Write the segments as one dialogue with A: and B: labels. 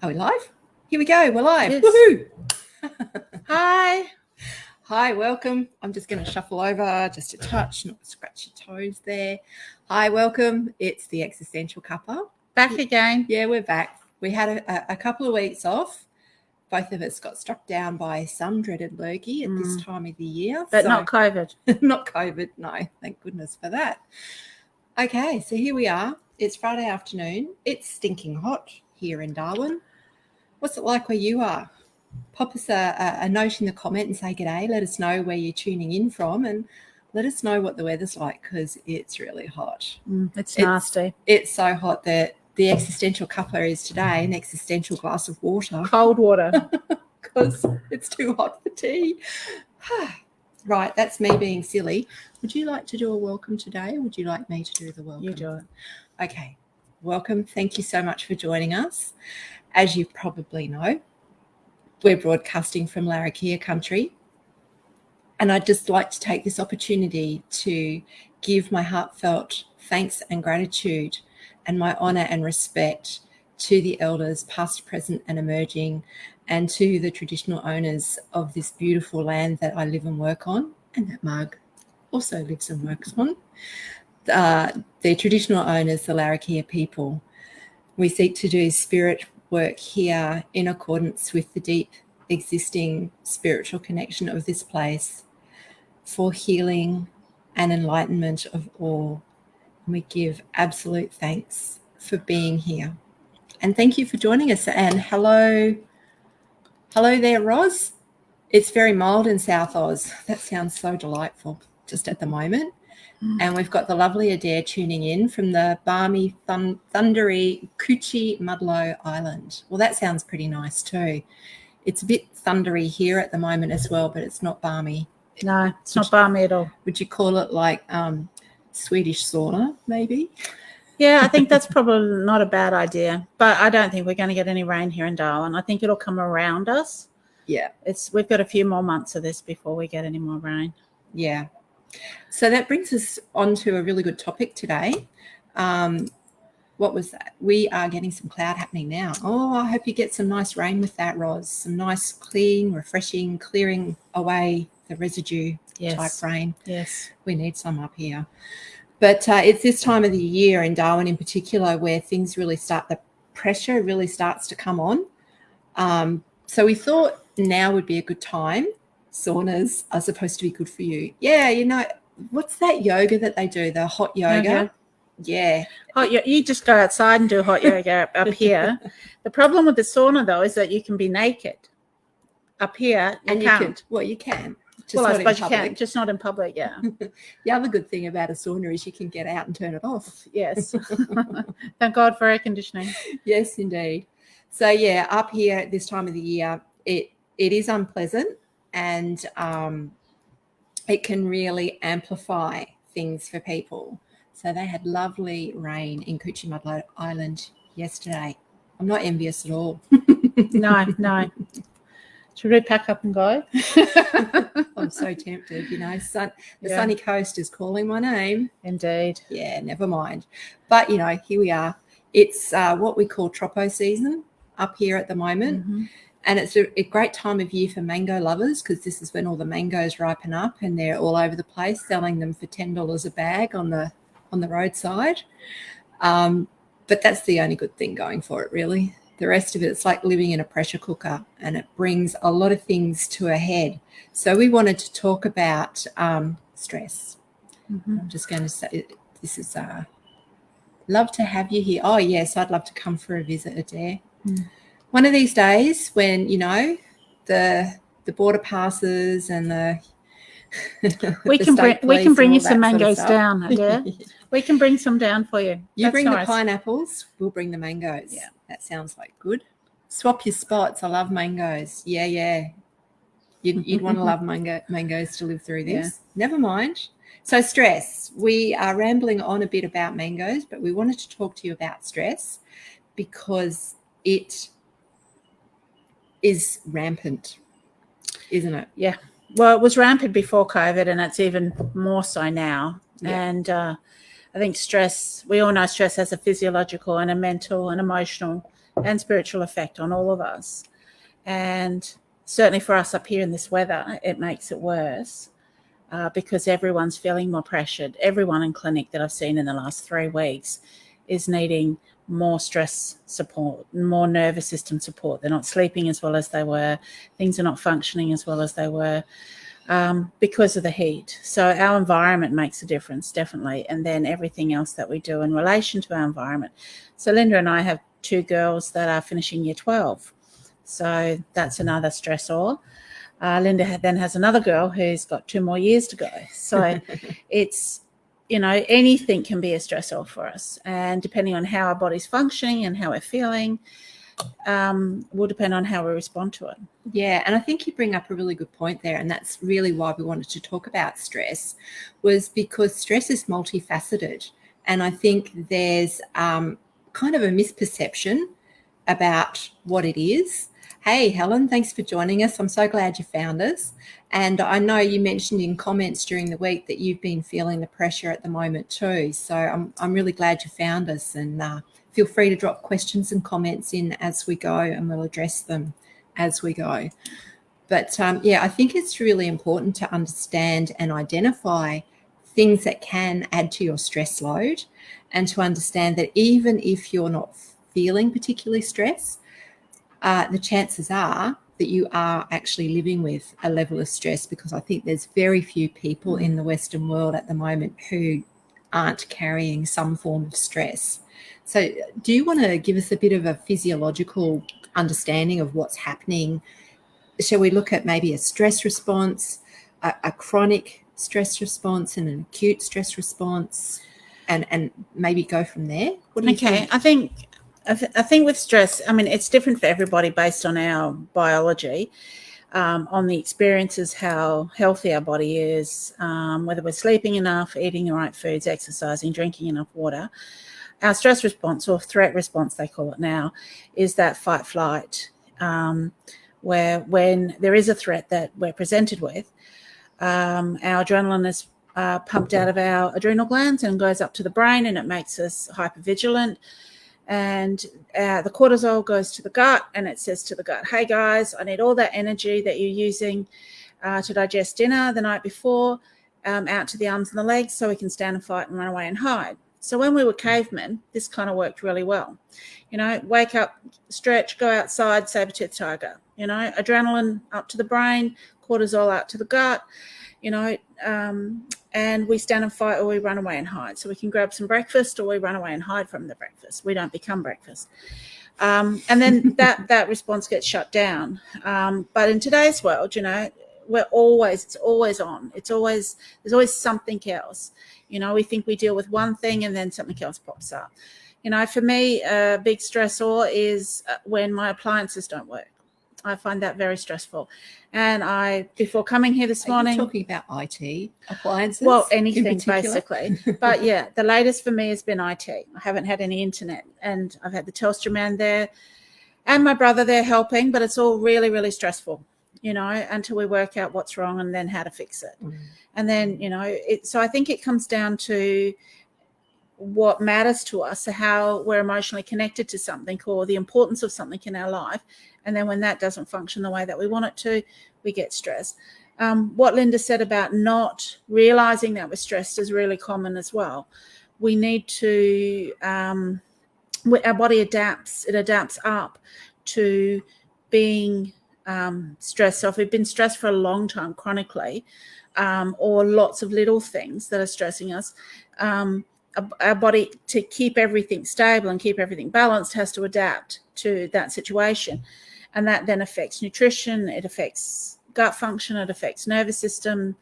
A: Are we live? Here we go. We're live.
B: Yes.
A: Woohoo!
B: Hi.
A: Hi, welcome. I'm just going to shuffle over just a touch, not scratch your toes there. Hi, welcome. It's the Existential Cuppa.
B: Back again.
A: Yeah, we're back. We had a couple of weeks off. Both of us got struck down by some dreaded lurgy at this time of the year.
B: But not COVID.
A: Not COVID, no. Thank goodness for that. Okay, so here we are. It's Friday afternoon. It's stinking hot here in Darwin. What's it like where you are? Pop us a note in the comment and say g'day. Let us know where you're tuning in from and let us know what the weather's like because it's really hot.
B: It's nasty.
A: It's so hot that the existential cuppa is today an existential glass of water.
B: Cold water.
A: Because it's too hot for tea. Right, that's me being silly. Would you like to do a welcome today or would you like me to do the welcome?
B: You do it.
A: Okay, welcome. Thank you so much for joining us. As you probably know, we're broadcasting from Larrakia country. And I'd just like to take this opportunity to give my heartfelt thanks and gratitude and my honour and respect to the elders, past, present and emerging, and to the traditional owners of this beautiful land that I live and work on, and that Marg also lives and works on. The traditional owners, the Larrakia people. We seek to do spirit work here in accordance with the deep existing spiritual connection of this place for healing and enlightenment of all. And we give absolute thanks for being here. And thank you for joining us. And hello there, Roz. It's very mild in South Oz. That sounds so delightful just at the moment. And we've got the lovely Adair tuning in from the balmy, thundery Coochie Mudlow Island. Well, that sounds pretty nice too. It's a bit thundery here at the moment as well, but it's not balmy.
B: No, it's not balmy at all.
A: Would you call it like Swedish sauna, maybe?
B: Yeah, I think that's probably not a bad idea. But I don't think we're going to get any rain here in Darwin. I think it'll come around us.
A: Yeah.
B: We've got a few more months of this before we get any more rain.
A: Yeah. So that brings us on to a really good topic today. What was that? We are getting some cloud happening now. Oh, I hope you get some nice rain with that, Roz. Some nice, clean, refreshing, clearing away the residue type rain.
B: Yes.
A: We need some up here. But it's this time of the year in Darwin in particular where things really the pressure really starts to come on. So we thought now would be a good time. Saunas are supposed to be good for you. Yeah, you know, what's that yoga that they do, the hot yoga? Yeah.
B: Hot yoga. You just go outside and do hot yoga up here. The problem with the sauna, though, is that you can be naked. Up here, you can't.
A: You can.
B: Well, I suppose you can, just not in public, yeah.
A: The other good thing about a sauna is you can get out and turn it off.
B: Yes. Thank God for air conditioning.
A: Yes, indeed. So, yeah, up here at this time of the year, it is unpleasant. And it can really amplify things for people. So they had lovely rain in Coochie Mudlow Island yesterday. I'm not envious at all.
B: No. Should we pack up and go?
A: I'm so tempted, you know. The sunny coast is calling my name.
B: Indeed.
A: Yeah, never mind. But, you know, here we are. It's what we call tropo season up here at the moment. Mm-hmm. And it's a great time of year for mango lovers because this is when all the mangoes ripen up and they're all over the place selling them for $10 a bag on the roadside. But that's the only good thing going for it, really. The rest of it, it's like living in a pressure cooker and it brings a lot of things to a head. So we wanted to talk about stress. Mm-hmm. I'm just going to say this is love to have you here. Oh, yes, I'd love to come for a visit, Adair. One of these days when, you know, the border passes and
B: we can bring you some mangoes down, yeah. We can bring some down for you.
A: You bring the pineapples, we'll bring the mangoes. Yeah. That sounds like good. Swap your spots. I love mangoes. Yeah. You'd want to love mangoes to live through this. Yeah. Never mind. So stress. We are rambling on a bit about mangoes, but we wanted to talk to you about stress because it is rampant, isn't it?
B: Yeah. Well, it was rampant before COVID and it's even more so now. Yeah. And I think stress, we all know stress has a physiological and a mental and emotional and spiritual effect on all of us. And certainly for us up here in this weather, it makes it worse because everyone's feeling more pressured. Everyone in clinic that I've seen in the last 3 weeks is needing more stress support, more nervous system support. They're not sleeping as well as they were. Things are not functioning as well as they were because of the heat. So our environment makes a difference, definitely. And then everything else that we do in relation to our environment. So Linda and I have 2 girls that are finishing year 12. So that's another stressor. Linda then has another girl who's got 2 more years to go. So it's, anything can be a stressor for us. And depending on how our body's functioning and how we're feeling, will depend on how we respond to it.
A: Yeah, and I think you bring up a really good point there, and that's really why we wanted to talk about stress, was because stress is multifaceted. And I think there's kind of a misperception about what it is. Hey, Helen, thanks for joining us. I'm so glad you found us. And I know you mentioned in comments during the week that you've been feeling the pressure at the moment too. So I'm really glad you found us, and feel free to drop questions and comments in as we go, and we'll address them as we go. But I think it's really important to understand and identify things that can add to your stress load, and to understand that even if you're not feeling particularly stressed, the chances are that you are actually living with a level of stress, because I think there's very few people in the Western world at the moment who aren't carrying some form of stress. So do you want to give us a bit of a physiological understanding of what's happening? Shall we look at maybe a stress response, a chronic stress response, and an acute stress response, and maybe go from there? What do you think?
B: I think with stress, it's different for everybody based on our biology, on the experiences, how healthy our body is, whether we're sleeping enough, eating the right foods, exercising, drinking enough water. Our stress response, or threat response they call it now, is that fight flight, where when there is a threat that we're presented with, our adrenaline is pumped out of our adrenal glands and goes up to the brain, and it makes us hypervigilant. And the cortisol goes to the gut, and it says to the gut, hey guys, I need all that energy that you're using to digest dinner the night before out to the arms and the legs, so we can stand and fight and run away and hide. So when we were cavemen, this kind of worked really well. Wake up, stretch, go outside, saber-toothed tiger. Adrenaline up to the brain, cortisol out to the gut, and we stand and fight, or we run away and hide. So we can grab some breakfast, or we run away and hide from the breakfast. We don't become breakfast. And then that response gets shut down. But in today's world, it's always on. There's always something else. We think we deal with one thing, and then something else pops up. For me, a big stressor is when my appliances don't work. I find that very stressful. And before coming here this morning...
A: Are you talking about IT appliances?
B: Well, anything basically. But yeah, the latest for me has been IT. I haven't had any internet, and I've had the Telstra man there and my brother there helping, but it's all really, really stressful, until we work out what's wrong and then how to fix it. And then, so I think it comes down to what matters to us, how we're emotionally connected to something, or the importance of something in our life. And then when that doesn't function the way that we want it to, we get stressed. What Linda said about not realizing that we're stressed is really common as well. We need to, our body adapts. It adapts up to being stressed. So if we've been stressed for a long time chronically, or lots of little things that are stressing us, our body, to keep everything stable and keep everything balanced, has to adapt to that situation. And that then affects nutrition, it affects gut function, it affects nervous system,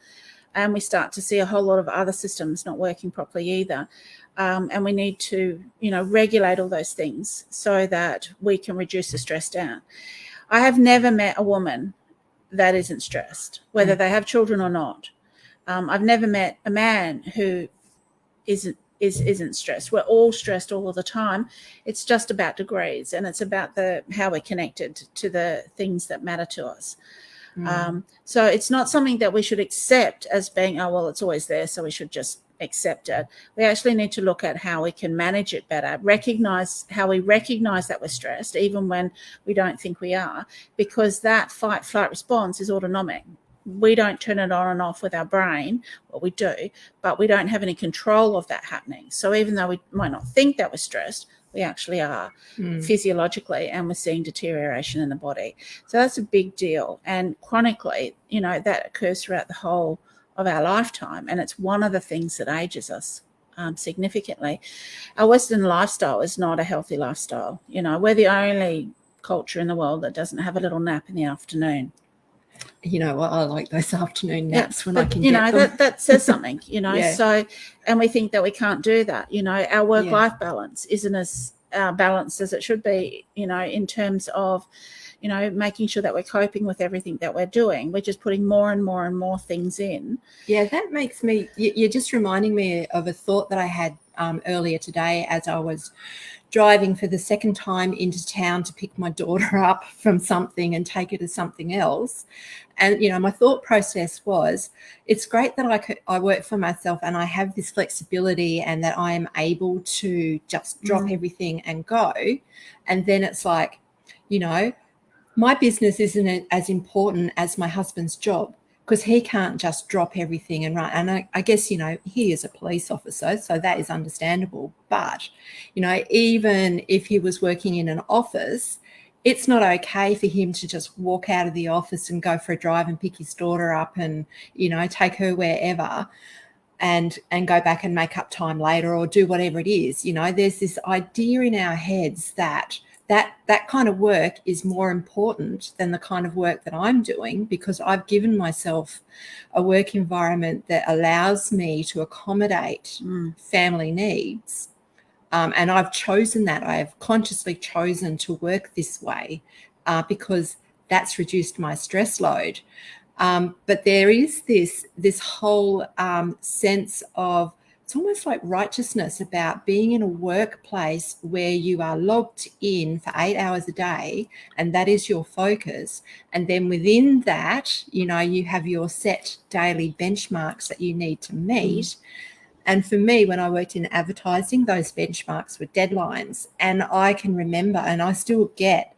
B: and we start to see a whole lot of other systems not working properly either. And we need to, regulate all those things so that we can reduce the stress down. I have never met a woman that isn't stressed, whether they have children or not. I've never met a man who isn't stressed. We're all stressed all the time. It's just about degrees, and it's about how we're connected to the things that matter to us. So it's not something that we should accept as being, oh, well, it's always there, so we should just accept it. We actually need to look at how we can manage it better, recognize that we're stressed, even when we don't think we are, because that fight flight response is autonomic. We don't turn it on and off with our brain. Well, we do, but we don't have any control of that happening. So even though we might not think that we're stressed, we actually are physiologically, and we're seeing deterioration in the body. So that's a big deal. And chronically, that occurs throughout the whole of our lifetime. And it's one of the things that ages us significantly. Our Western lifestyle is not a healthy lifestyle. We're the only culture in the world that doesn't have a little nap in the afternoon.
A: You know what? I like those afternoon naps when I can get them.
B: that says something,
A: Yeah.
B: So, and we think that we can't do that. Our work-life balance isn't as balanced as it should be, in terms of, making sure that we're coping with everything that we're doing. We're just putting more and more and more things in.
A: Yeah, that makes me, you're just reminding me of a thought that I had earlier today as I was driving for the second time into town to pick my daughter up from something and take her to something else. And, my thought process was, it's great that I work for myself and I have this flexibility and that I am able to just drop everything and go. And then it's like, my business isn't as important as my husband's job, because he can't just drop everything and run. And I guess, he is a police officer, so that is understandable. But, even if he was working in an office, it's not okay for him to just walk out of the office and go for a drive and pick his daughter up and, take her wherever and go back and make up time later or do whatever it is. There's this idea in our heads that kind of work is more important than the kind of work that I'm doing, because I've given myself a work environment that allows me to accommodate family needs. And I've chosen that. I have consciously chosen to work this way because that's reduced my stress load. But there is this whole sense of, it's almost like righteousness about being in a workplace where you are logged in for 8 hours a day and that is your focus. And then within that, you have your set daily benchmarks that you need to meet. And for me, when I worked in advertising, those benchmarks were deadlines. And I can remember, and I still get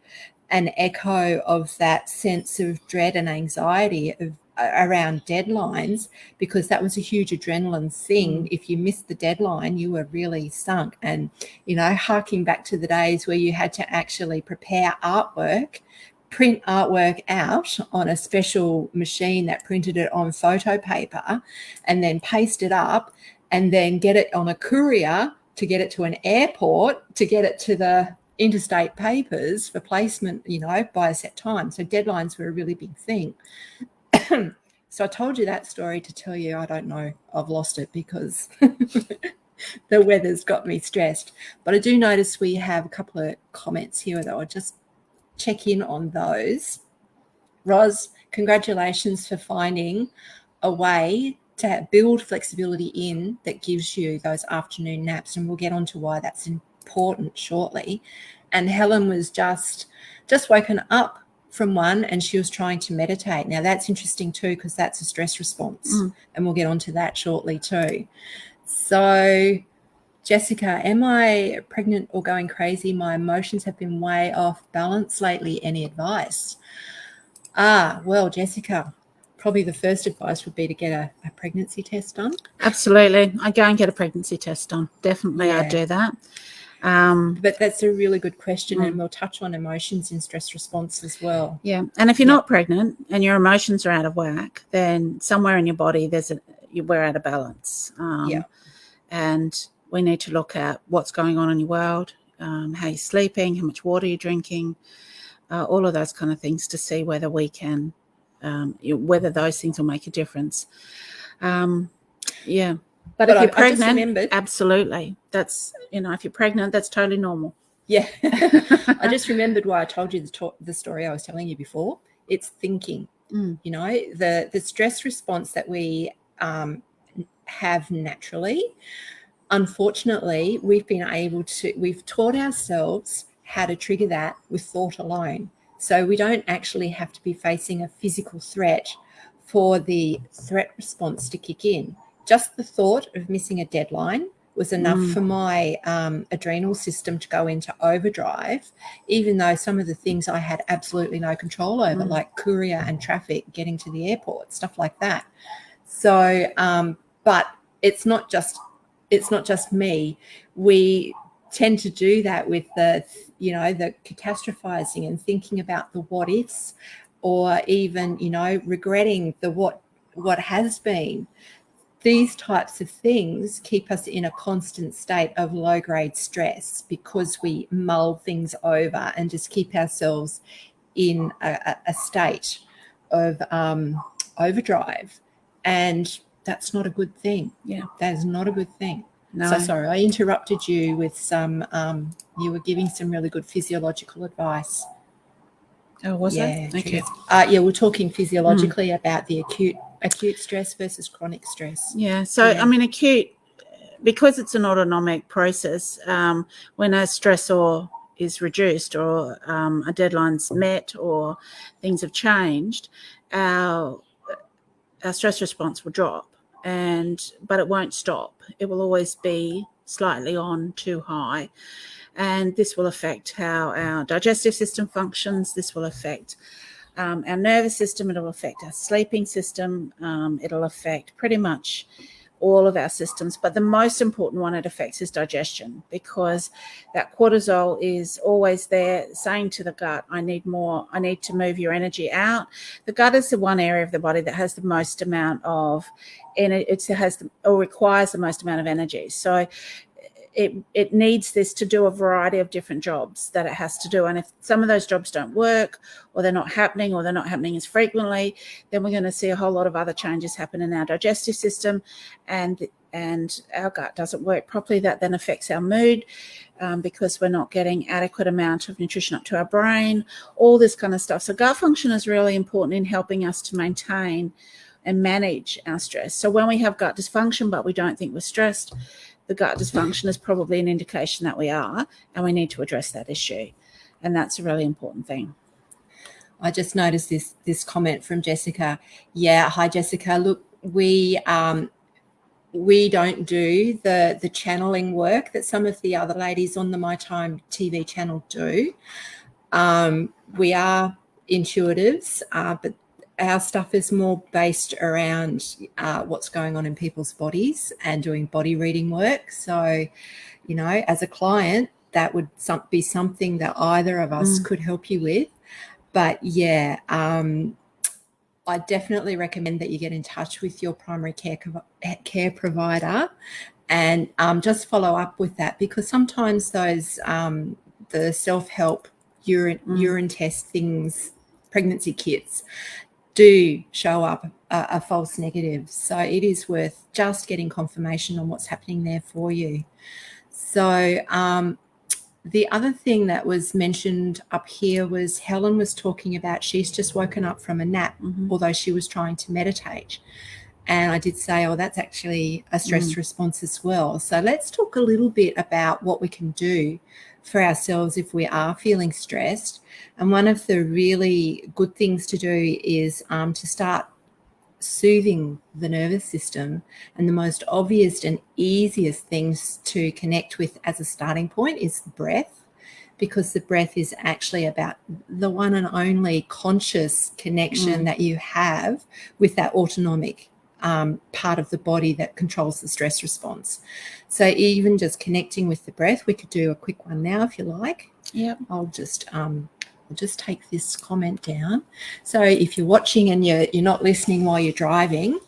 A: an echo of that sense of dread and anxiety around deadlines, because that was a huge adrenaline thing. If you missed the deadline, you were really sunk. And, harking back to the days where you had to actually prepare artwork, print artwork out on a special machine that printed it on photo paper and then paste it up and then get it on a courier to get it to an airport, to get it to the interstate papers for placement, by a set time. So deadlines were a really big thing. So I told you that story to tell you, I don't know, I've lost it because the weather's got me stressed. But I do notice we have a couple of comments here that I'll just check in on those. Roz, congratulations for finding a way to build flexibility in that gives you those afternoon naps, and we'll get on to why that's important shortly. And Helen was just woken up from one and she was trying to meditate. Now that's interesting too, because that's a stress response, and we'll get on to that shortly too. So Jessica, am I pregnant or going crazy? My emotions have been way off balance lately. Any advice? Well, Jessica, probably the first advice would be to get a pregnancy test done.
B: Absolutely. I go and get a pregnancy test done. Definitely,
A: Yeah.
B: I'd do that.
A: But that's a really good question, and we'll touch on emotions in stress response as well.
B: Yeah, and if you're not pregnant and your emotions are out of whack, then somewhere in your body we're out of balance. And we need to look at what's going on in your world, how you're sleeping, how much water you're drinking, all of those kind of things to see whether we can, whether those things will make a difference. But if you're pregnant, absolutely. That's, if you're pregnant, that's totally normal.
A: Yeah. I just remembered why I told you the story I was telling you before. It's thinking, the stress response that we have naturally. Unfortunately, we've taught ourselves how to trigger that with thought alone. So we don't actually have to be facing a physical threat for the threat response to kick in. just the thought of missing a deadline was enough for my adrenal system to go into overdrive, even though some of the things I had absolutely no control over, like courier and traffic, getting to the airport, stuff like that. So, but it's not just me. We tend to do that with the catastrophizing and thinking about the what ifs, or even, regretting the what has been. These types of things keep us in a constant state of low-grade stress because we mull things over and just keep ourselves in a state of overdrive. And that's not a good thing.
B: Yeah.
A: That is not a good thing.
B: No.
A: So sorry, I interrupted you with some, you were giving some really good physiological advice.
B: Oh, was it? Okay.
A: Yeah, we're talking physiologically about the acute stress versus chronic stress.
B: Yeah. So, I mean, acute, because it's an autonomic process, when a stressor is reduced or a deadline's met or things have changed, our stress response will drop, but it won't stop. It will always be slightly on too high. And this will affect how our digestive system functions. This will affect our nervous system. It'll affect our sleeping system. It'll affect pretty much all of our systems. But the most important one it affects is digestion, because that cortisol is always there saying to the gut, I need more. I need to move your energy out. The gut is the one area of the body that has the most amount of, and it requires the most amount of energy. So it needs this to do a variety of different jobs that it has to do. And if some of those jobs don't work, or they're not happening as frequently, then we're going to see a whole lot of other changes happen in our digestive system, and our gut doesn't work properly. That then affects our mood, because we're not getting adequate amount of nutrition up to our brain, all this kind of stuff. So gut function is really important in helping us to maintain and manage our stress. So when we have gut dysfunction, but we don't think we're stressed, the gut dysfunction is probably an indication that we are, and we need to address that issue. And that's a really important thing.
A: I just noticed this comment from Jessica. Yeah, hi Jessica. Look, we don't do the channeling work that some of the other ladies on the My Time TV channel do. We are intuitives, but our stuff is more based around what's going on in people's bodies and doing body reading work. So, as a client, that would be something that either of us could help you with. But yeah, I definitely recommend that you get in touch with your primary care provider and just follow up with that, because sometimes those the self-help urine test things, pregnancy kits, do show up a false negative. So it is worth just getting confirmation on what's happening there for you. So the other thing that was mentioned up here was Helen was talking about she's just woken up from a nap, although she was trying to meditate. And I did say, that's actually a stress response as well. So let's talk a little bit about what we can do for ourselves if we are feeling stressed. And one of the really good things to do is to start soothing the nervous system. And the most obvious and easiest things to connect with as a starting point is the breath, because the breath is actually about the one and only conscious connection that you have with that autonomic part of the body that controls the stress response. So even just connecting with the breath, we could do a quick one now if you like.
B: Yeah.
A: I'll just take this comment down. So if you're watching and you're not listening while you're driving,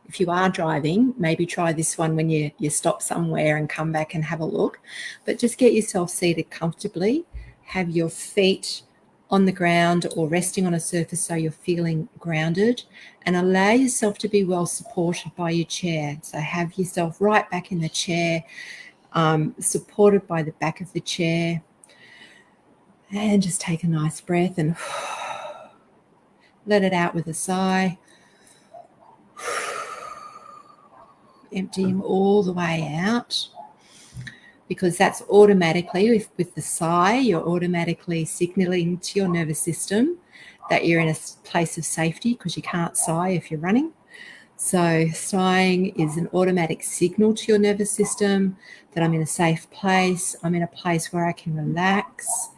A: if you are driving, maybe try this one when you stop somewhere and come back and have a look. But just get yourself seated comfortably, have your feet on the ground or resting on a surface so you're feeling grounded, and allow yourself to be well supported by your chair. So have yourself right back in the chair, supported by the back of the chair, and just take a nice breath and let it out with a sigh. Emptying all the way out, because that's automatically, with the sigh, you're automatically signaling to your nervous system that you're in a place of safety, because you can't sigh if you're running. So sighing is an automatic signal to your nervous system that I'm in a safe place. I'm in a place where I can relax.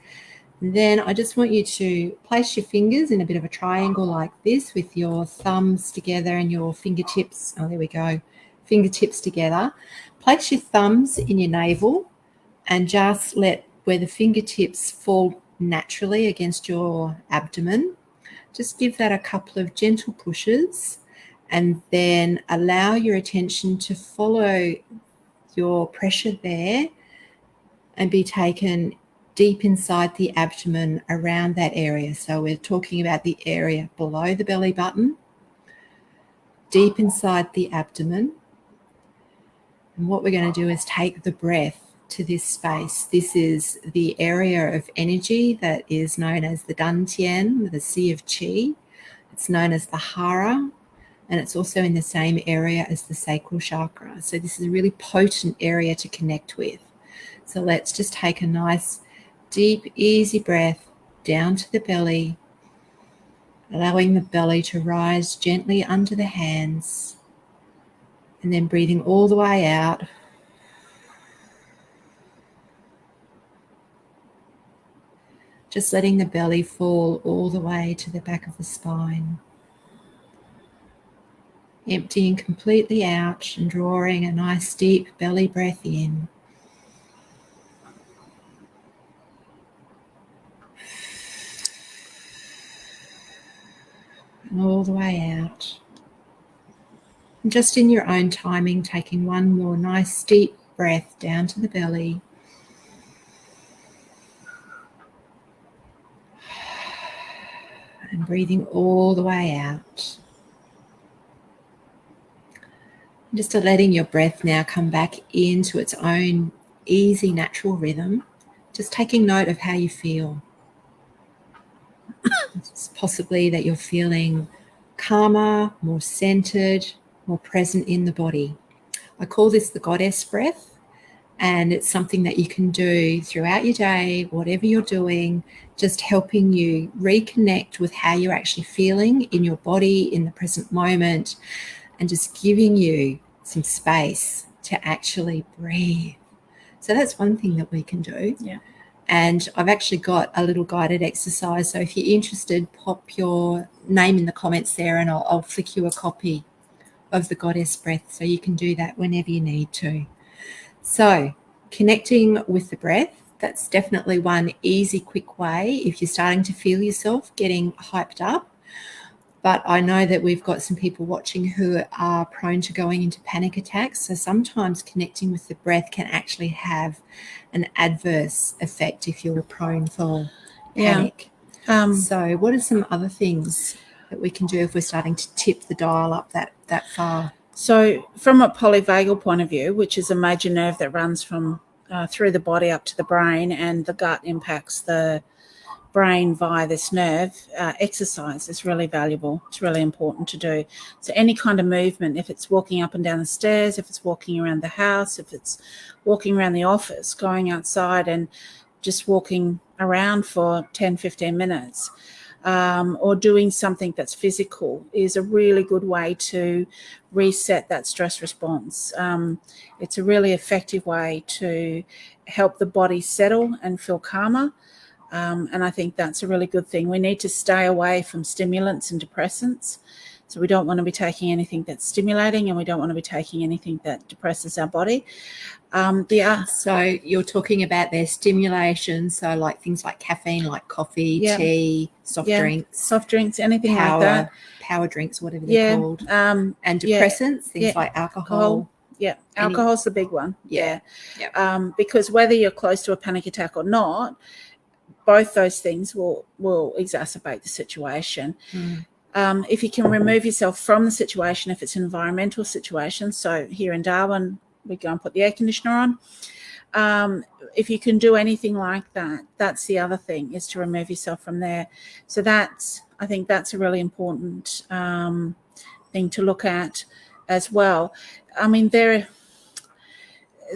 A: And then I just want you to place your fingers in a bit of a triangle like this with your thumbs together and your fingertips. Oh, there we go. Fingertips together. Place your thumbs in your navel and just let where the fingertips fall naturally against your abdomen. Just give that a couple of gentle pushes and then allow your attention to follow your pressure there and be taken deep inside the abdomen around that area. So we're talking about the area below the belly button, deep inside the abdomen. And what we're going to do is take the breath to this space. This is the area of energy that is known as the Dantian, the Sea of Qi. It's known as the Hara, and it's also in the same area as the sacral chakra. So this is a really potent area to connect with. So let's just take a nice, deep, easy breath down to the belly, allowing the belly to rise gently under the hands, and then breathing all the way out. Just letting the belly fall all the way to the back of the spine. Emptying completely out and drawing a nice deep belly breath in. And all the way out. And just in your own timing, taking one more nice deep breath down to the belly. And breathing all the way out. Just letting your breath now come back into its own easy, natural rhythm. Just taking note of how you feel. It's possibly that you're feeling calmer, more centered, more present in the body. I call this the goddess breath, and it's something that you can do throughout your day, whatever you're doing, just helping you reconnect with how you're actually feeling in your body in the present moment, and just giving you some space to actually breathe. So that's one thing that we can do.
B: Yeah.
A: And I've actually got a little guided exercise. So if you're interested, pop your name in the comments there and I'll flick you a copy of the goddess breath so you can do that whenever you need to. So connecting with the breath, that's definitely one easy, quick way if you're starting to feel yourself getting hyped up. But I know that we've got some people watching who are prone to going into panic attacks. So sometimes connecting with the breath can actually have an adverse effect if you're prone for panic. So what are some other things that we can do if we're starting to tip the dial up that far?
B: So from a polyvagal point of view, which is a major nerve that runs from through the body up to the brain, and the gut impacts the brain via this nerve, exercise is really valuable. It's really important to do. So any kind of movement, if it's walking up and down the stairs, if it's walking around the house, if it's walking around the office, going outside and just walking around for 10, 15 minutes, or doing something that's physical is a really good way to reset that stress response. It's a really effective way to help the body settle and feel calmer. And I think that's a really good thing. We need to stay away from stimulants and depressants. So we don't want to be taking anything that's stimulating, and we don't want to be taking anything that depresses our body.
A: So you're talking about their stimulation, so like things like caffeine, like coffee, tea, soft drinks, anything like that. Power drinks, whatever they're called. And depressants, things like alcohol.
B: Alcohol's the big one. Because whether you're close to a panic attack or not, both those things will exacerbate the situation. If you can remove yourself from the situation, if it's an environmental situation, so here in Darwin, we go and put the air conditioner on. If you can do anything like that, that's the other thing, is to remove yourself from there. So I think that's a really important thing to look at as well. I mean,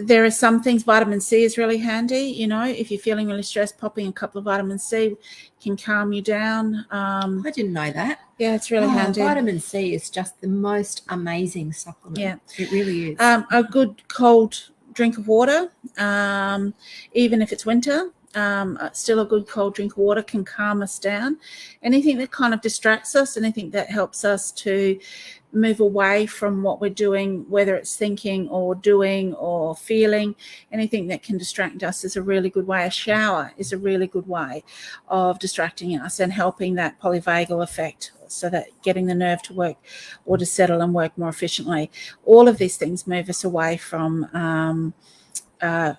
B: there are some things, vitamin C is really handy. You know, if you're feeling really stressed, popping a couple of vitamin C can calm you down.
A: I didn't know that.
B: Yeah, it's really handy.
A: Vitamin C is just the most amazing supplement.
B: Yeah.
A: It really is.
B: A good cold drink of water, even if it's winter, still a good cold drink of water can calm us down. Anything that kind of distracts us, anything that helps us to move away from what we're doing, whether it's thinking or doing or feeling, anything that can distract us is a really good way. A shower is a really good way of distracting us and helping that polyvagal effect, so that getting the nerve to work or to settle and work more efficiently. All of these things move us away from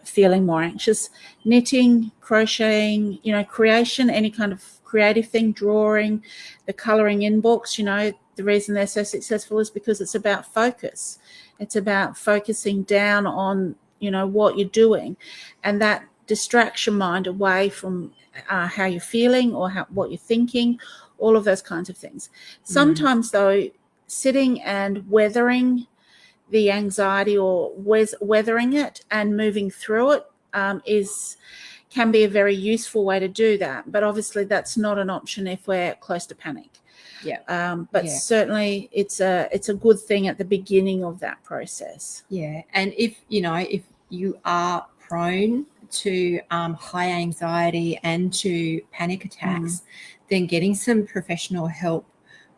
B: feeling more anxious. Knitting, crocheting, you know, creation, any kind of creative thing, drawing, the colouring in books, you know, the reason they're so successful is because it's about focus. It's about focusing down on, you know, what you're doing, and that distraction mind away from how you're feeling or what you're thinking, all of those kinds of things. Sometimes, though, sitting and weathering the anxiety or weathering it and moving through it can be a very useful way to do that. But obviously that's not an option if we're close to panic.
A: Yeah.
B: But certainly it's a good thing at the beginning of that process.
A: Yeah. And if you are prone to high anxiety and to panic attacks, then getting some professional help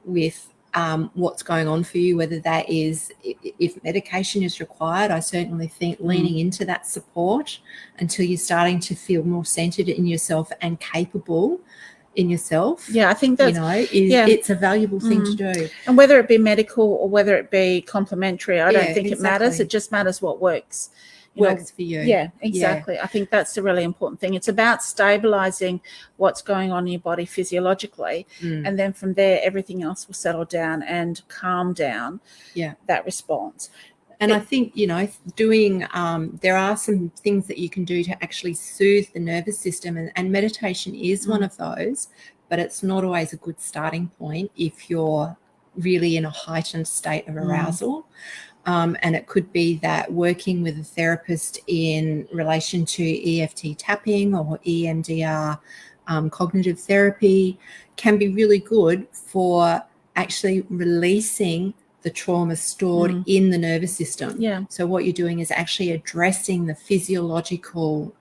A: with what's going on for you, whether that is, if medication is required, I certainly think leaning into that support until you're starting to feel more centered in yourself and capable in yourself.
B: Yeah, I think that's,
A: it's a valuable thing to do.
B: And whether it be medical or whether it be complementary, I don't think it matters. It just matters what works.
A: Works for you.
B: Yeah, exactly. Yeah. I think that's the really important thing. It's about stabilizing what's going on in your body physiologically, and then from there everything else will settle down and calm down that response.
A: And I think, doing there are some things that you can do to actually soothe the nervous system, and meditation is one of those, but it's not always a good starting point if you're really in a heightened state of arousal. And it could be that working with a therapist in relation to EFT tapping or EMDR cognitive therapy can be really good for actually releasing the trauma stored in the nervous system.
B: Yeah.
A: So what you're doing is actually addressing the physiological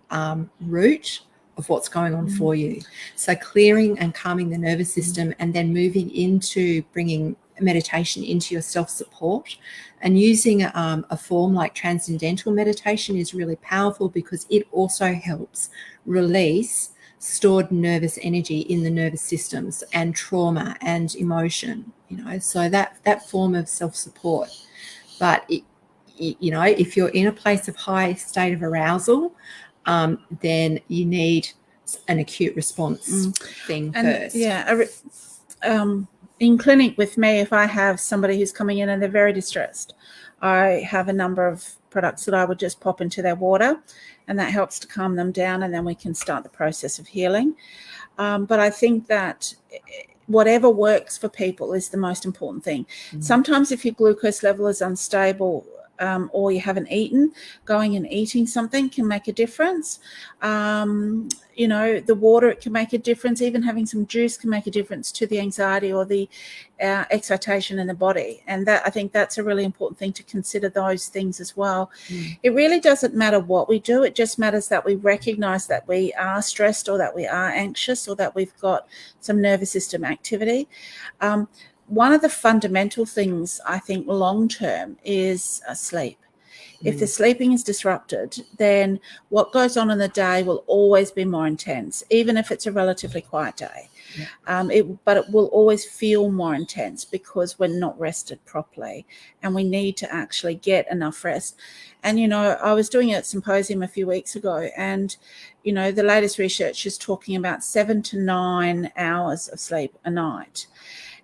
A: root of what's going on for you. So clearing and calming the nervous system, and then moving into bringing meditation into your self-support, and using a form like transcendental meditation is really powerful because it also helps release stored nervous energy in the nervous systems and trauma and emotion, so that form of self-support. But if you're in a place of high state of arousal, then you need an acute response thing first.
B: In clinic with me, if I have somebody who's coming in and they're very distressed, I have a number of products that I would just pop into their water, and that helps to calm them down, and then we can start the process of healing. But I think that whatever works for people is the most important thing. Sometimes if your glucose level is unstable, or you haven't eaten, going and eating something can make a difference. The water, it can make a difference. Even having some juice can make a difference to the anxiety or the excitation in the body. And that, I think that's a really important thing to consider, those things as well. It really doesn't matter what we do. It just matters that we recognize that we are stressed, or that we are anxious, or that we've got some nervous system activity. One of the fundamental things, I think, long-term is sleep. If the sleeping is disrupted, then what goes on in the day will always be more intense, even if it's a relatively quiet day. But it will always feel more intense because we're not rested properly, and we need to actually get enough rest. And, I was doing a symposium a few weeks ago, and, the latest research is talking about 7 to 9 hours of sleep a night.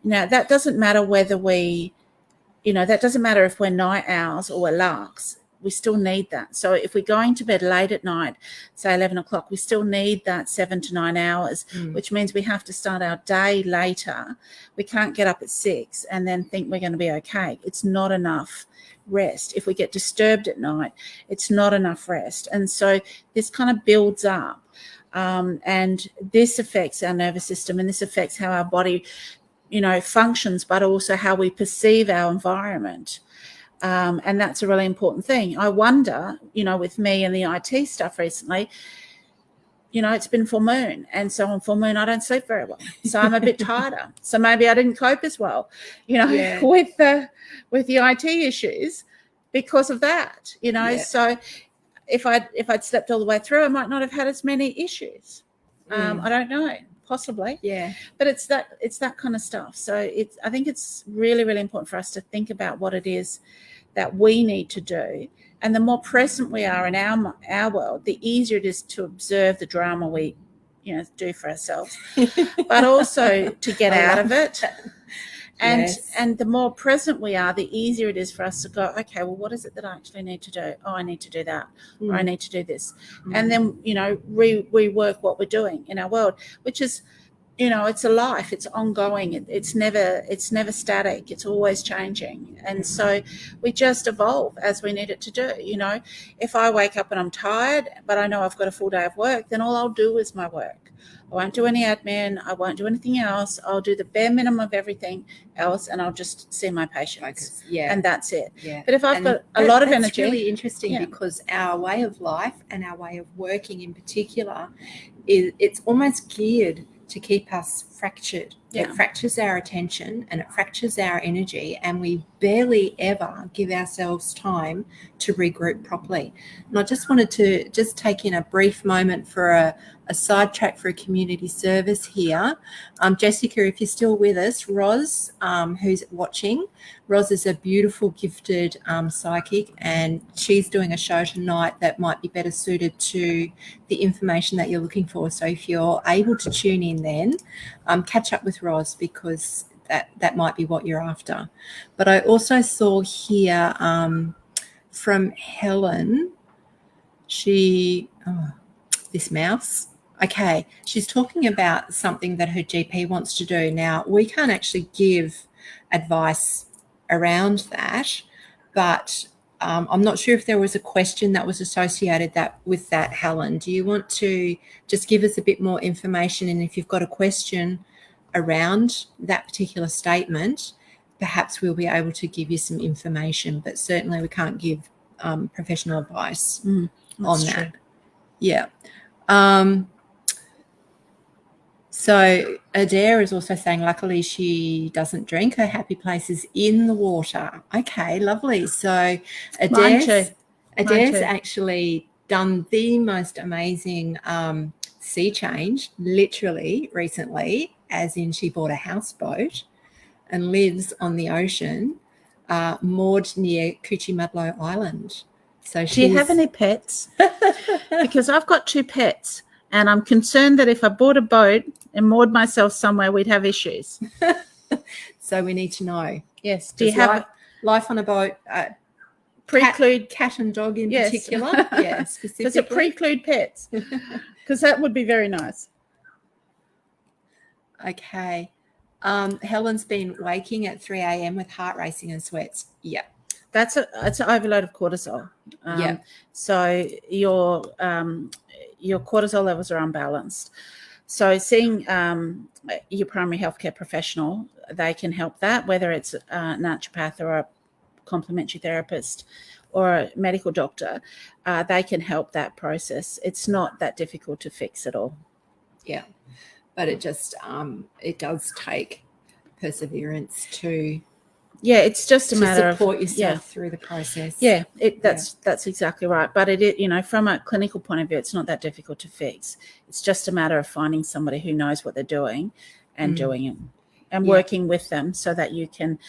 B: Now, that doesn't matter whether that doesn't matter if we're night owls or we're larks. we still need that. So if we're going to bed late at night, say 11 o'clock, we still need that 7 to 9 hours, which means we have to start our day later. We can't get up at 6 and then think we're going to be okay. It's not enough rest. If we get disturbed at night, it's not enough rest. And so this kind of builds up. And this affects our nervous system, and this affects how our body, functions, but also how we perceive our environment. And that's a really important thing. I wonder, with me and the IT stuff recently, it's been full moon. And so on full moon, I don't sleep very well. So I'm a bit tighter. So maybe I didn't cope as well, with the IT issues because of that, So if I'd slept all the way through, I might not have had as many issues. I don't know, possibly.
A: Yeah.
B: But it's that kind of stuff. So I think it's really, really important for us to think about what it is that we need to do. And the more present we are in our world, the easier it is to observe the drama we, do for ourselves, but also to get out of it. And the more present we are, the easier it is for us to go, okay, well, what is it that I actually need to do? Oh, I need to do that, or I need to do this. And then, rework what we're doing in our world, which is, it's a life, it's ongoing. It's never static. It's always changing. And so we just evolve as we need it to do. If I wake up and I'm tired, but I know I've got a full day of work, then all I'll do is my work. I won't do any admin. I won't do anything else. I'll do the bare minimum of everything else, and I'll just see my patients. And that's it.
A: Yeah.
B: But if I've got a lot of energy.
A: It's really interesting because our way of life and our way of working in particular, it's almost geared to keep us fractured. It fractures our attention and it fractures our energy, and we barely ever give ourselves time to regroup properly. And I just wanted to take in a brief moment for a sidetrack for a community service here. Jessica, if you're still with us, Roz, who's watching, Roz is a beautiful, gifted psychic, and she's doing a show tonight that might be better suited to the information that you're looking for. So if you're able to tune in then, catch up with Roz, because that might be what you're after. But I also saw here from Helen, this mouse. Okay, she's talking about something that her GP wants to do. Now, we can't actually give advice around that, but I'm not sure if there was a question that was associated with that, Helen. Do you want to just give us a bit more information? And if you've got a question around that particular statement, perhaps we'll be able to give you some information, but certainly we can't give professional advice on that. True. Yeah. So Adair is also saying, luckily she doesn't drink. Her happy place is in the water. Okay, lovely. So Adair's actually done the most amazing sea change, literally recently, as in she bought a houseboat and lives on the ocean, moored near Cuchimudlo Island. So
B: do you have any pets? Because I've got 2 pets. And I'm concerned that if I bought a boat and moored myself somewhere, we'd have issues.
A: So we need to know.
B: Yes. Do you have
A: life on a boat?
B: Preclude
A: cat and dog in particular? Yeah, specifically.
B: Does it preclude pets? Because that would be very nice.
A: Okay. Helen's been waking at 3 a.m. with heart racing and sweats. Yeah.
B: It's an overload of cortisol. So your cortisol levels are unbalanced. So seeing your primary healthcare professional, they can help that, whether it's a naturopath or a complementary therapist or a medical doctor, they can help that process. It's not that difficult to fix at all.
A: Yeah, but it just it does take perseverance to.
B: Yeah, it's just a matter of
A: support yourself through the process.
B: Yeah, that's exactly right. But it, from a clinical point of view, it's not that difficult to fix. It's just a matter of finding somebody who knows what they're doing and doing it, and working with them so that you can,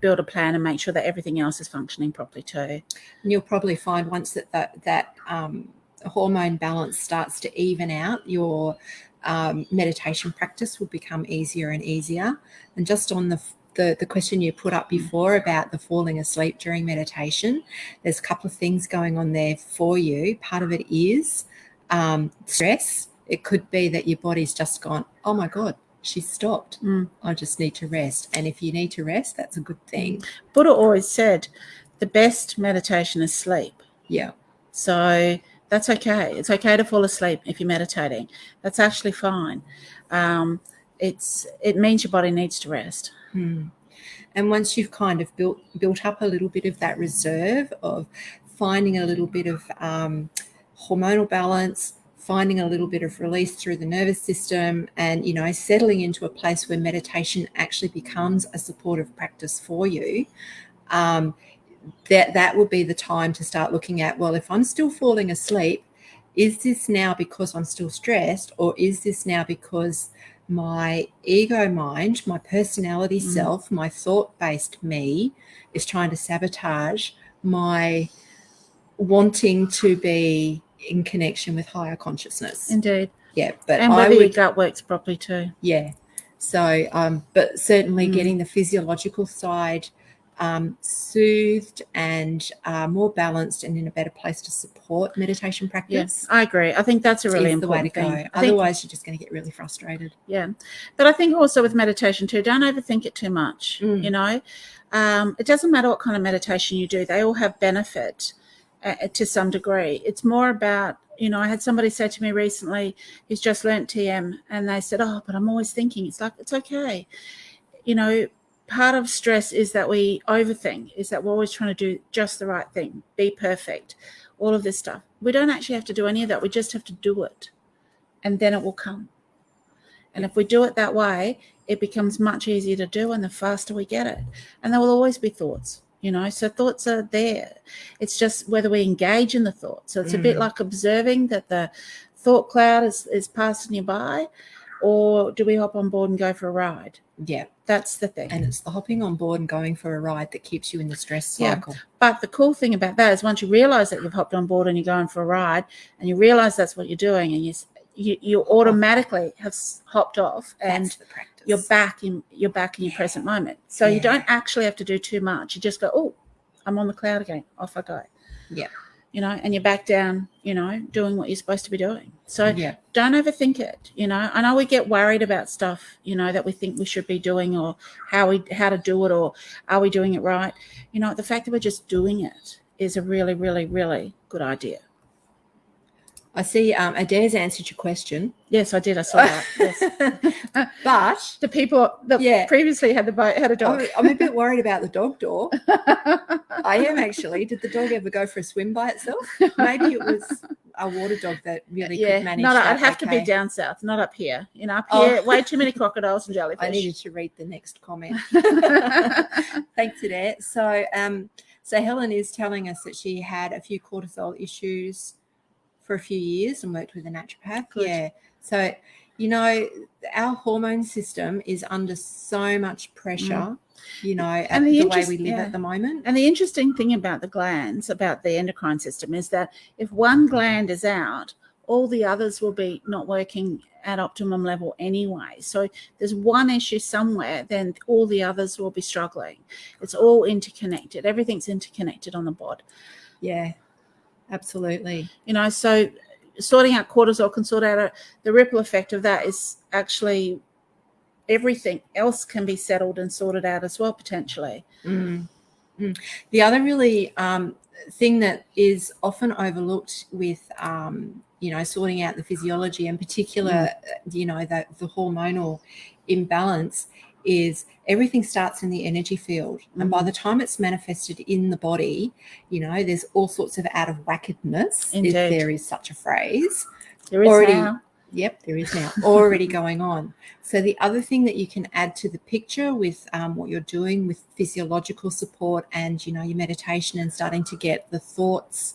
B: build a plan and make sure that everything else is functioning properly too. And
A: you'll probably find once that hormone balance starts to even out, your meditation practice will become easier and easier. And just on the the question you put up before about the falling asleep during meditation, there's a couple of things going on there for you. Part of it is stress. It could be that your body's just gone, oh my God, she's stopped. I just need to rest. And if you need to rest, that's a good thing.
B: Buddha always said the best meditation is sleep.
A: Yeah.
B: So that's okay. It's okay to fall asleep if you're meditating. That's actually fine. It means your body needs to rest.
A: And once you've kind of built up a little bit of that reserve of finding a little bit of hormonal balance, finding a little bit of release through the nervous system, and, you know, settling into a place where meditation actually becomes a supportive practice for you, that will be the time to start looking at, well, if I'm still falling asleep, is this now because I'm still stressed, or is this now because my ego mind, my personality self, my thought-based me is trying to sabotage my wanting to be in connection with higher consciousness?
B: Indeed.
A: Yeah. But
B: and whether your gut works properly too.
A: Yeah. So, but certainly getting the physiological side soothed and more balanced and in a better place to support meditation practice.
B: Yes, I agree. I think that's a really important thing.
A: The way to go. Otherwise, you're just going to get really frustrated.
B: Yeah. But I think also with meditation too, don't overthink it too much. You know, it doesn't matter what kind of meditation you do. They all have benefit to some degree. It's more about, you know, I had somebody say to me recently who's just learnt TM, and they said, oh, but I'm always thinking. It's like, it's okay. You know, part of stress is that we overthink, is that we're always trying to do just the right thing, be perfect, all of this stuff. We don't actually have to do any of that. We just have to do it, and then it will come. And if we do it that way, it becomes much easier to do, and the faster we get it. And there will always be thoughts, you know, so thoughts are there. It's just whether we engage in the thought. So it's a bit like observing that the thought cloud is passing you by, or do we hop on board and go for a ride?
A: Yeah.
B: That's the thing.
A: And it's the hopping on board and going for a ride that keeps you in the stress cycle.
B: Yeah. But the cool thing about that is once you realize that you've hopped on board and you're going for a ride, and you realize that's what you're doing, and you automatically have hopped off, and you're back in your present moment. So you don't actually have to do too much. You just go, oh, I'm on the cloud again. Off I go.
A: Yeah.
B: You know, and you're back down, you know, doing what you're supposed to be doing. So don't overthink it. You know, I know we get worried about stuff, you know, that we think we should be doing, or how to do it, or are we doing it right? You know, the fact that we're just doing it is a really, really, really good idea.
A: I see Adair's answered your question.
B: Yes, I did. I saw that. Yes.
A: But
B: the people that previously had a dog.
A: I'm a bit worried about the dog door. I am actually. Did the dog ever go for a swim by itself? Maybe it was a water dog that really could manage that.
B: I'd have to be down south, not up here. You know, up here, way too many crocodiles and jellyfish.
A: I needed to read the next comment. Thanks, Adair. So Helen is telling us that she had a few cortisol issues for a few years and worked with a naturopath.
B: Good.
A: Yeah. So, you know, our hormone system is under so much pressure, you know, and the way we live at the moment.
B: And the interesting thing about the glands, about the endocrine system, is that if one gland is out, all the others will be not working at optimum level anyway. So there's one issue somewhere, then all the others will be struggling. It's all interconnected. Everything's interconnected on the bod.
A: Yeah. Absolutely.
B: You know, so sorting out cortisol can sort out the ripple effect of that is actually everything else can be settled and sorted out as well, potentially.
A: The other really thing that is often overlooked with, you know, sorting out the physiology, in particular, you know, the hormonal imbalance, is everything starts in the energy field. And by the time it's manifested in the body, you know, there's all sorts of out of whackedness, if there is such a phrase.
B: There is now.
A: Yep, there is now already going on. So the other thing that you can add to the picture with what you're doing with physiological support and, you know, your meditation and starting to get the thoughts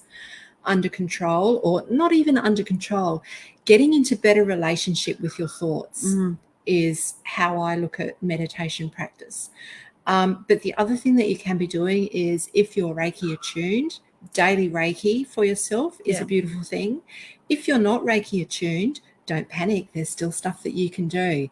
A: under control, or not even under control, getting into better relationship with your thoughts is how I look at meditation practice. But the other thing that you can be doing is, if you're Reiki attuned, daily Reiki for yourself is a beautiful thing. If you're not Reiki attuned, don't panic. There's still stuff that you can do.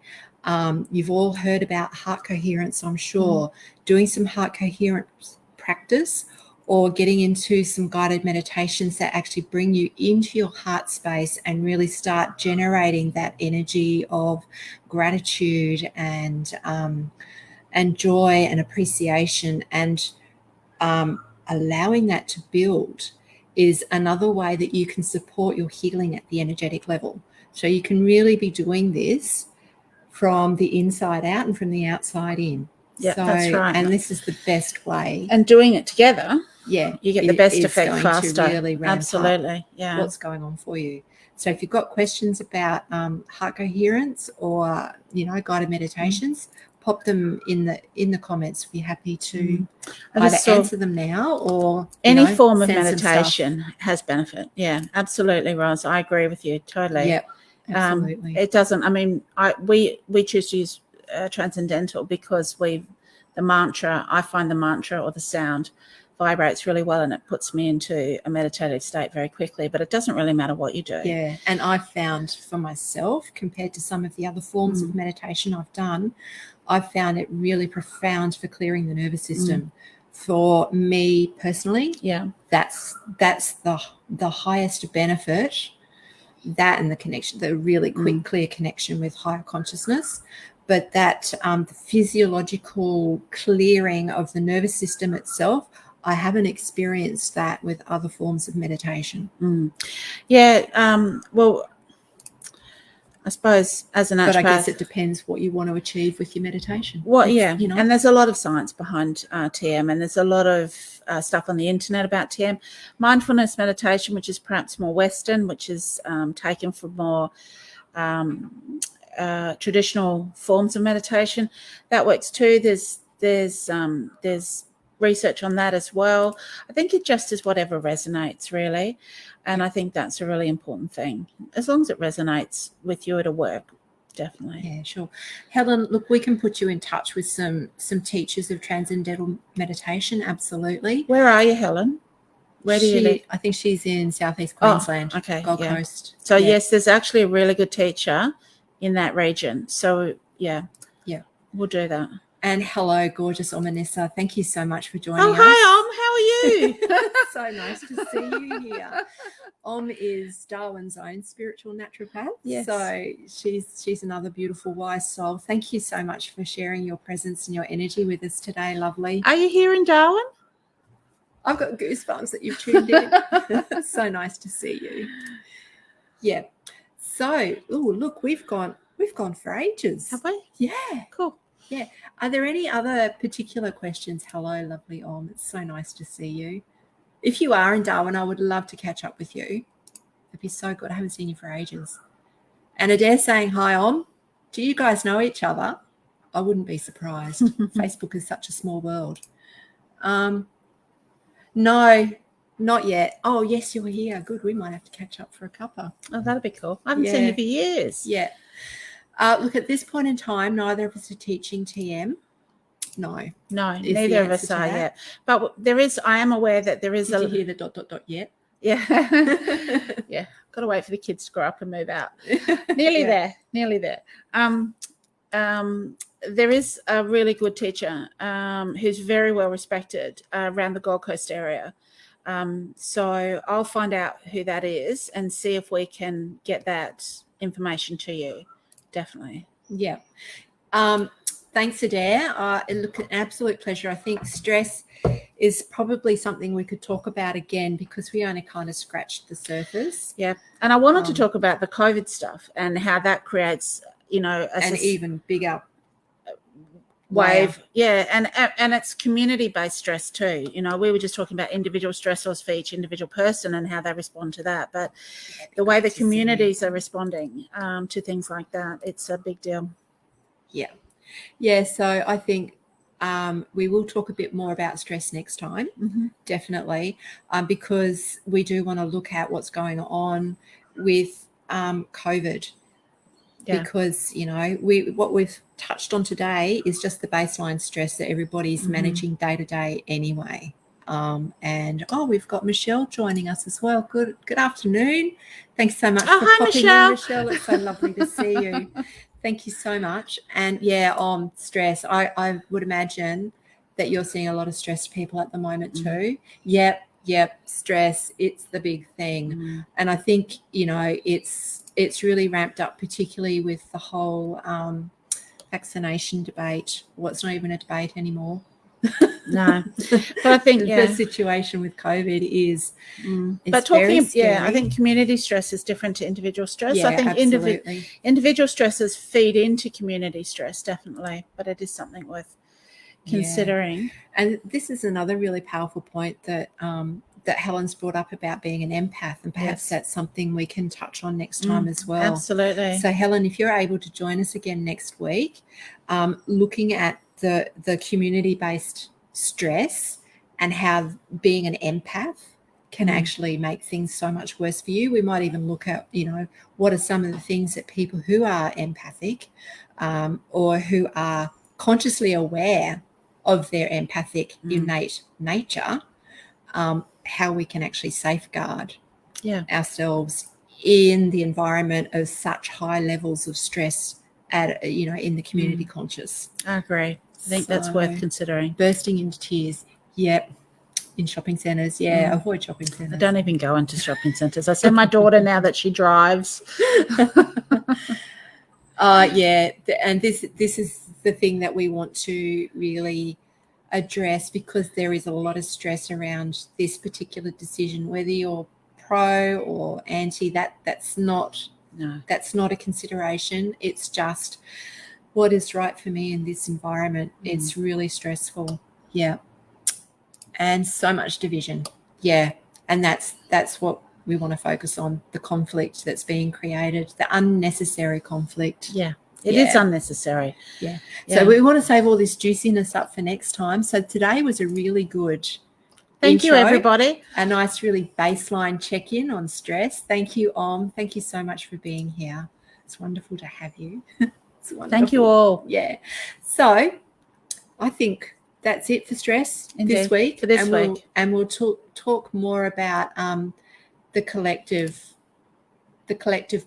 A: You've all heard about heart coherence, I'm sure. Doing some heart coherence practice or getting into some guided meditations that actually bring you into your heart space and really start generating that energy of gratitude and joy and appreciation, and allowing that to build is another way that you can support your healing at the energetic level. So you can really be doing this from the inside out and from the outside in.
B: Yeah, that's right.
A: And this is the best way.
B: And doing it together,
A: yeah,
B: you get the best effect
A: going
B: faster.
A: To really ramp
B: Absolutely,
A: up
B: yeah.
A: what's going on for you. So if you've got questions about heart coherence or guided meditations, pop them in the comments. We'll be happy to either answer them now or
B: any form of meditation has benefit. Yeah, absolutely, Roz. I agree with you totally.
A: Yep, absolutely.
B: It doesn't. I mean, we choose to use transcendental because I find the mantra or the sound vibrates really well and it puts me into a meditative state very quickly, but it doesn't really matter what you do.
A: Yeah, and I've found for myself, compared to some of the other forms of meditation I've done, I've found it really profound for clearing the nervous system. For me personally, that's the highest benefit, that and the connection, the really quick, clear connection with higher consciousness. But that the physiological clearing of the nervous system itself, I haven't experienced that with other forms of meditation.
B: Yeah, well, I suppose as an naturopath,
A: but I guess it depends what you want to achieve with your meditation.
B: Well, and there's a lot of science behind TM, and there's a lot of stuff on the internet about TM. Mindfulness meditation, which is perhaps more Western, which is taken from more traditional forms of meditation, that works too. There's research on that as well. I think it just is whatever resonates, really. And I think that's a really important thing. As long as it resonates with you, it'll work. Definitely.
A: Yeah, sure. Helen, look, we can put you in touch with some teachers of transcendental meditation. Absolutely.
B: Where are you, Helen? Where do you live?
A: I think she's in Southeast Queensland, Gold Coast.
B: So, yes, there's actually a really good teacher in that region. So, yeah, we'll do that.
A: And hello, gorgeous Omanissa. Thank you so much for joining us.
B: Hi, Om. How are you?
A: So nice to see you here. Om is Darwin's own spiritual naturopath.
B: Yes.
A: So she's another beautiful, wise soul. Thank you so much for sharing your presence and your energy with us today, lovely.
B: Are you here in Darwin?
A: I've got goosebumps that you've tuned in. It's so nice to see you. Yeah. So, look, we've gone for ages.
B: Have we?
A: Yeah.
B: Cool.
A: Yeah. Are there any other particular questions? Hello, lovely Om. It's so nice to see you. If you are in Darwin, I would love to catch up with you. It'd be so good. I haven't seen you for ages. And Adair saying hi, Om. Do you guys know each other? I wouldn't be surprised. Facebook is such a small world. No, not yet. Oh, yes, you're here. Good. We might have to catch up for a cuppa.
B: Oh, that'd be cool. I haven't seen you for years.
A: Yeah. Look, at this point in time, neither of us are teaching TM. No,
B: neither of us are yet. But I am aware that there is
A: Did you hear the ... yet?
B: Yeah. Yeah. Got to wait for the kids to grow up and move out. Nearly there. There is a really good teacher who's very well respected around the Gold Coast area. So I'll find out who that is and see if we can get that information to you. Definitely.
A: Yeah. Thanks, Adair. Look, an absolute pleasure. I think stress is probably something we could talk about again because we only kind of scratched the surface.
B: Yeah. And I wanted to talk about the COVID stuff and how that creates,
A: an even bigger
B: wave. Yeah. And it's community-based stress too. We were just talking about individual stressors for each individual person and how they respond to that. But the way the communities are responding to things like that, it's a big deal.
A: Yeah. Yeah. So I think we will talk a bit more about stress next time, definitely, because we do want to look at what's going on with COVID. Yeah. Because, what we've touched on today is just the baseline stress that everybody's managing day to day anyway. And we've got Michelle joining us as well. Good afternoon. Thanks so much for popping in, Michelle. It's so lovely to see you. Thank you so much. And stress. I would imagine that you're seeing a lot of stressed people at the moment too. Yep. Stress. It's the big thing. And I think, it's really ramped up, particularly with the whole vaccination debate. Well, it's not even a debate anymore.
B: No, but I think
A: the situation with COVID is.
B: But talking, I think community stress is different to individual stress.
A: Yeah,
B: I think
A: absolutely.
B: individual stresses feed into community stress, definitely, but it is something worth considering.
A: Yeah. And this is another really powerful point that that Helen's brought up about being an empath, and perhaps that's something we can touch on next time as well.
B: Absolutely.
A: So Helen, if you're able to join us again next week, looking at the community-based stress and how being an empath can actually make things so much worse for you. We might even look at, what are some of the things that people who are empathic or who are consciously aware of their empathic innate nature, how we can actually safeguard ourselves in the environment of such high levels of stress in the community conscious.
B: I agree. I think that's worth considering.
A: Bursting into tears. Yep. In shopping centres. Yeah. Avoid shopping centres.
B: I don't even go into shopping centres. I send my daughter now that she drives.
A: And this is the thing that we want to really address, because there is a lot of stress around this particular decision, whether you're pro or anti. That's not a consideration. It's just what is right for me in this environment. It's really stressful. Yeah. And so much division. Yeah. And that's what we want to focus on, the conflict that's being created, the unnecessary conflict.
B: Yeah. It is unnecessary.
A: Yeah. So we want to save all this juiciness up for next time. So today was a really good
B: Thank you, everybody.
A: A nice, really baseline check-in on stress. Thank you, Om. Thank you so much for being here. It's wonderful to have you. It's wonderful.
B: Thank you all.
A: Yeah. So I think that's it for stress this week.
B: For this week.
A: And we'll talk more about the collective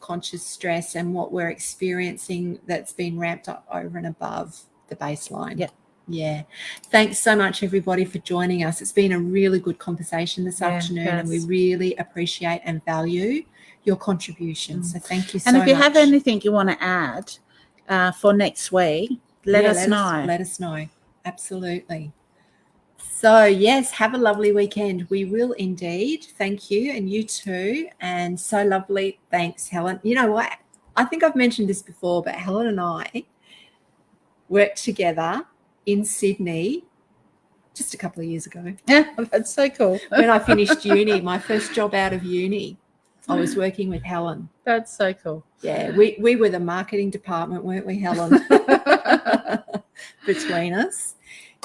A: conscious stress and what we're experiencing that's been ramped up over and above the baseline.
B: Yeah.
A: Yeah. Thanks so much, everybody, for joining us. It's been a really good conversation this afternoon, and we really appreciate and value your contributions. So thank you so much.
B: And if you have anything you want to add for next week, let us know.
A: Let us know. Absolutely. So, yes, have a lovely weekend. We will indeed. Thank you, and you too. And so lovely. Thanks, Helen. You know what? I think I've mentioned this before, but Helen and I worked together in Sydney just a couple of years ago.
B: Yeah, that's so cool.
A: When I finished uni, my first job out of uni, I was working with Helen.
B: That's so cool.
A: Yeah, we were the marketing department, weren't we, Helen? Between us.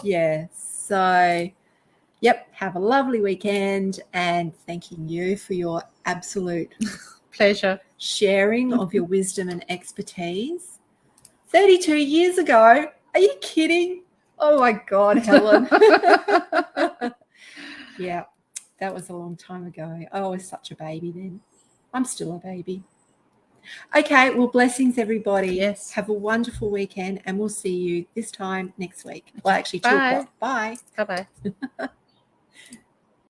A: Yeah. So, yep, have a lovely weekend, and thanking you for your absolute
B: pleasure
A: sharing of your wisdom and expertise. 32 years ago. Are you kidding? Oh, my God, Helen. Yeah, that was a long time ago. I was such a baby then. I'm still a baby. Okay, well, blessings, everybody.
B: Yes.
A: Have a wonderful weekend, and we'll see you this time next week. Well, actually, 2 o'clock. Bye.
B: Bye-bye.